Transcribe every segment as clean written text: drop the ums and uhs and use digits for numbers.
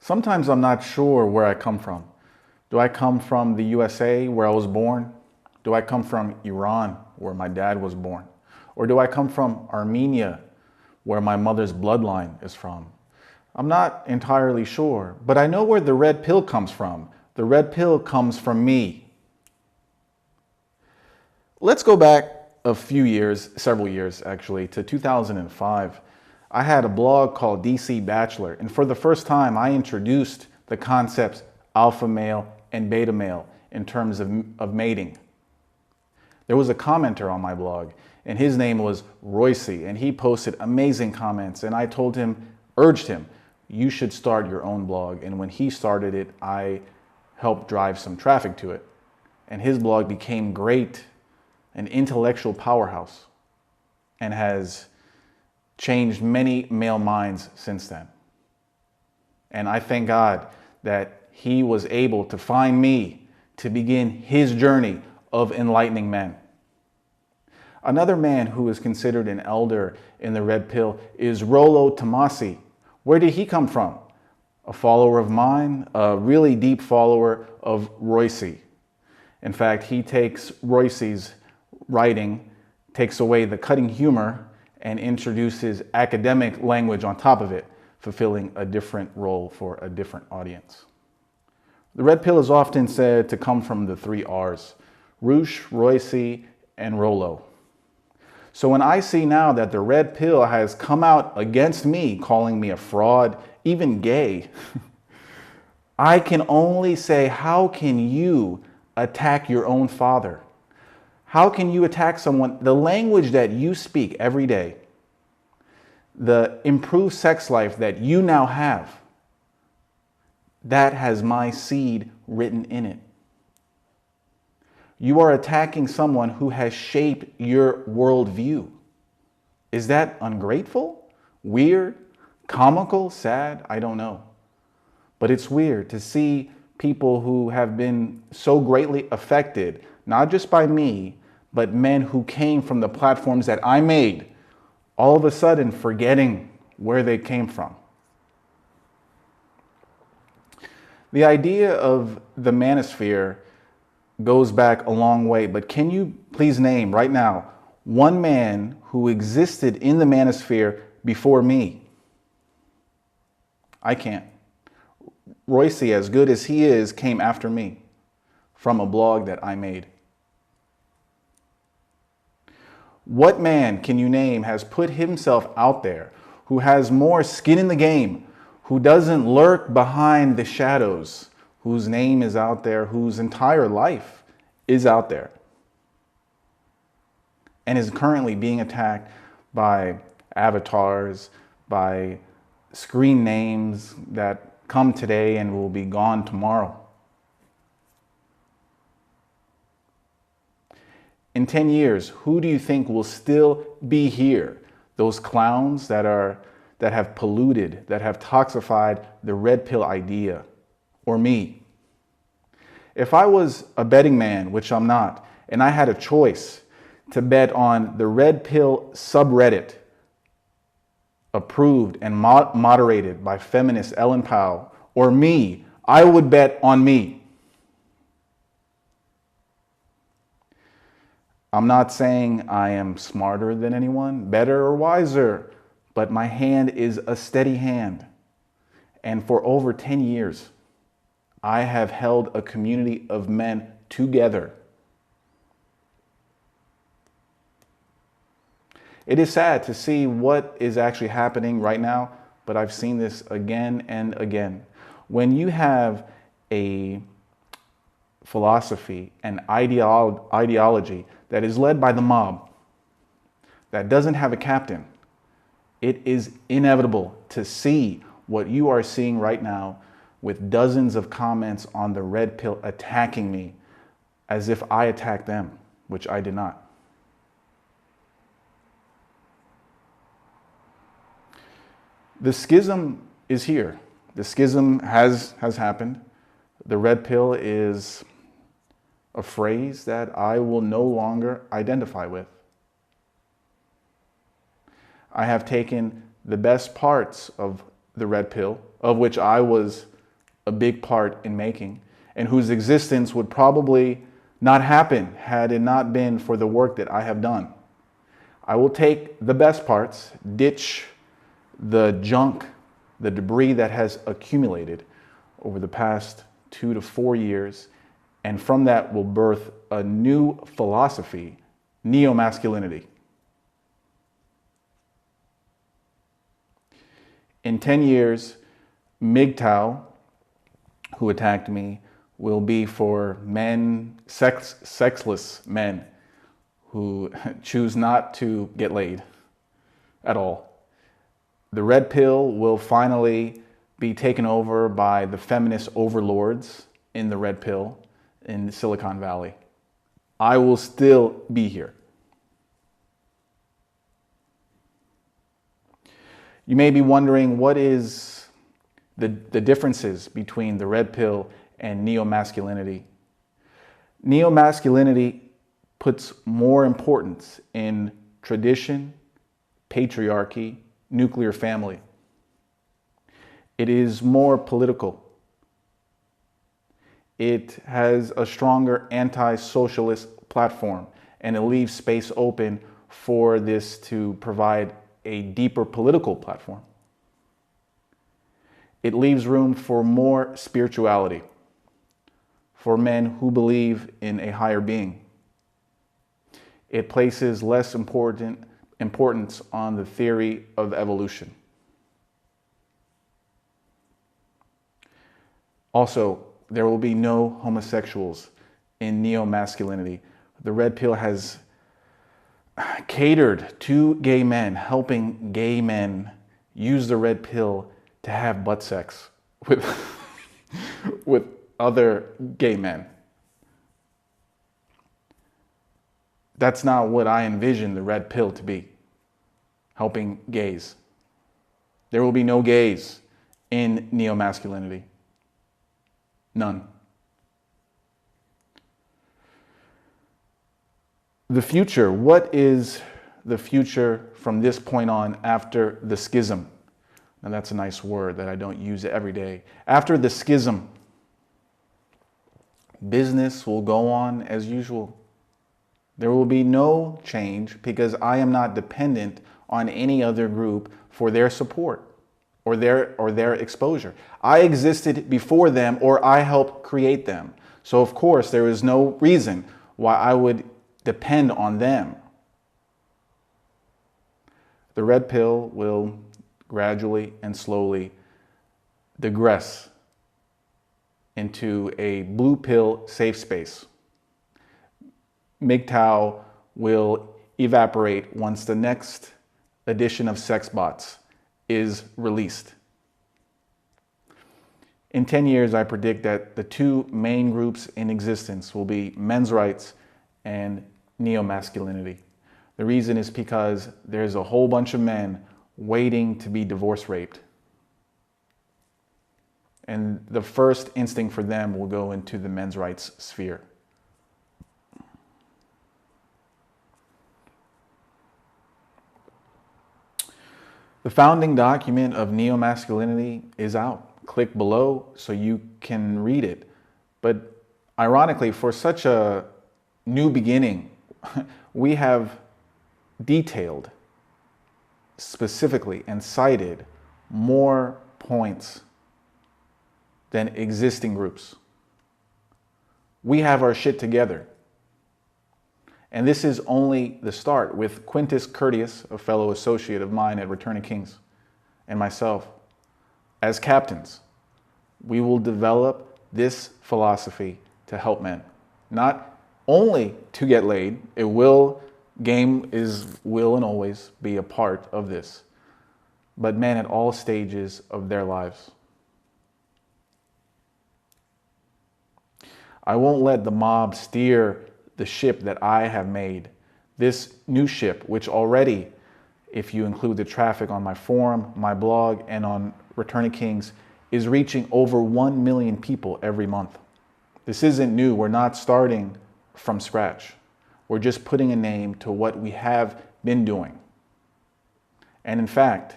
Sometimes I'm not sure where I come from. Do I come from the USA, where I was born? Do I come from Iran, where my dad was born? Or do I come from Armenia, where my mother's bloodline is from? I'm not entirely sure, but I know where the red pill comes from. The red pill comes from me. Let's go back a few years, several years actually, to 2005. I had a blog called DC Bachelor, and for the first time I introduced the concepts alpha male and beta male in terms of mating. There was a commenter on my blog, and his name was Royce, and he posted amazing comments, and I told him, urged him, you should start your own blog. And when he started it, I helped drive some traffic to it. And his blog became great, an intellectual powerhouse, and has changed many male minds since then. And I thank God that he was able to find me to begin his journey of enlightening men. Another man who is considered an elder in the red pill is Rollo Tomasi. Where did he come from? A follower of mine, a really deep follower of Royce. In fact, he takes Royce's writing, takes away the cutting humor, and introduces academic language on top of it, fulfilling a different role for a different audience. The red pill is often said to come from the three R's: Roosh, Royce, and Rollo. So when I see now that the red pill has come out against me, calling me a fraud, even gay, I can only say, how can you attack your own father? How can you attack someone? The language that you speak every day, the improved sex life that you now have, that has my seed written in it. You are attacking someone who has shaped your worldview. Is that ungrateful? Weird? Comical? Sad? I don't know. But it's weird to see people who have been so greatly affected, not just by me, but men who came from the platforms that I made, all of a sudden forgetting where they came from. The idea of the manosphere goes back a long way, but can you please name right now one man who existed in the manosphere before me? I can't. Royce, as good as he is, came after me from a blog that I made. What man can you name has put himself out there, who has more skin in the game, who doesn't lurk behind the shadows, whose name is out there, whose entire life is out there, and is currently being attacked by avatars, by screen names that come today and will be gone tomorrow? In 10 years, who do you think will still be here? Those clowns that have polluted, that have toxified the red pill idea, or me? If I was a betting man, which I'm not, and I had a choice to bet on the red pill subreddit, approved and moderated by feminist Ellen Powell, or me, I would bet on me. I'm not saying I am smarter than anyone, better or wiser, but my hand is a steady hand. And for over 10 years, I have held a community of men together. It is sad to see what is actually happening right now, but I've seen this again and again. When you have a philosophy and ideology that is led by the mob, that doesn't have a captain, it is inevitable to see what you are seeing right now, with dozens of comments on the red pill attacking me as if I attacked them, which I did not. The schism is here. The schism has happened. The red pill is a phrase that I will no longer identify with. I have taken the best parts of the red pill, of which I was a big part in making, and whose existence would probably not happen had it not been for the work that I have done. I will take the best parts, ditch the junk, the debris that has accumulated over the past 2 to 4 years, and from that will birth a new philosophy, neo-masculinity. In 10 years, MGTOW, who attacked me, will be for men, sexless men who choose not to get laid at all. The red pill will finally be taken over by the feminist overlords in the red pill in Silicon Valley. I will still be here. You may be wondering, what is the differences between the red pill and neo-masculinity? Neo-masculinity puts more importance in tradition, patriarchy, nuclear family. It is more political. It has a stronger anti-socialist platform, and it leaves space open for this to provide a deeper political platform. It leaves room for more spirituality, for men who believe in a higher being. It places less importance on the theory of evolution. Also, there will be no homosexuals in neo-masculinity. The red pill has catered to gay men, helping gay men use the red pill to have butt sex with other gay men. That's not what I envision the red pill to be, helping gays. There will be no gays in neo-masculinity. None. The future, what is the future from this point on after the schism? Now that's a nice word that I don't use every day. After the schism, business will go on as usual. There will be no change because I am not dependent on any other group for their support or their exposure. I existed before them, or I helped create them. So of course there is no reason why I would depend on them. The red pill will gradually and slowly digress into a blue pill safe space. MGTOW will evaporate once the next edition of Sex Bots is released. In 10 years, I predict that the two main groups in existence will be men's rights and neo-masculinity. The reason is because there's a whole bunch of men waiting to be divorce raped. And the first instinct for them will go into the men's rights sphere. The founding document of neo-masculinity is out. Click below so you can read it. But ironically, for such a new beginning, we have detailed specifically and cited more points than existing groups. We have our shit together. And this is only the start. With Quintus Curtius, a fellow associate of mine at Return of Kings, and myself, as captains, we will develop this philosophy to help men. Not only to get laid, game will and always be a part of this, but men at all stages of their lives. I won't let the mob steer the ship that I have made. This new ship, which already, if you include the traffic on my forum, my blog, and on Return of Kings, is reaching over 1 million people every month. This isn't new. We're not starting from scratch. We're just putting a name to what we have been doing. And in fact,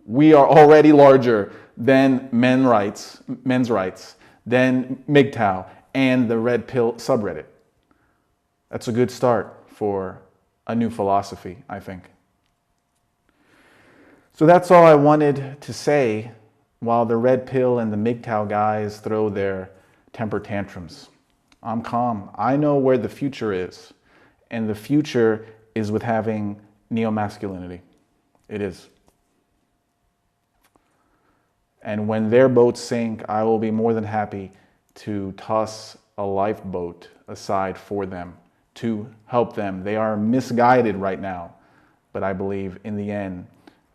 We are already larger than men's rights, than MGTOW, and the Red Pill subreddit. That's a good start for a new philosophy, I think. So that's all I wanted to say while the Red Pill and the MGTOW guys throw their temper tantrums. I'm calm. I know where the future is. And the future is with having neo-masculinity. It is. And when their boats sink, I will be more than happy to toss a lifeboat aside for them to help them. They are misguided right now. But I believe in the end,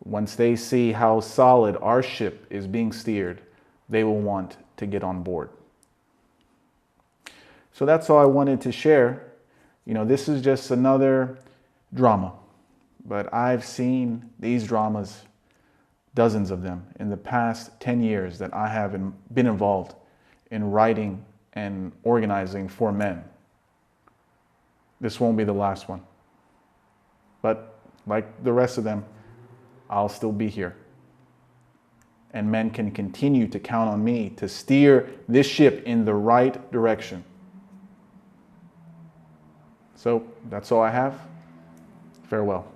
once they see how solid our ship is being steered, they will want to get on board. So that's all I wanted to share. You know, this is just another drama, but I've seen these dramas, dozens of them, in the past 10 years that I have been involved in writing and organizing for men. This won't be the last one. But like the rest of them, I'll still be here. And men can continue to count on me to steer this ship in the right direction. So that's all I have. Farewell.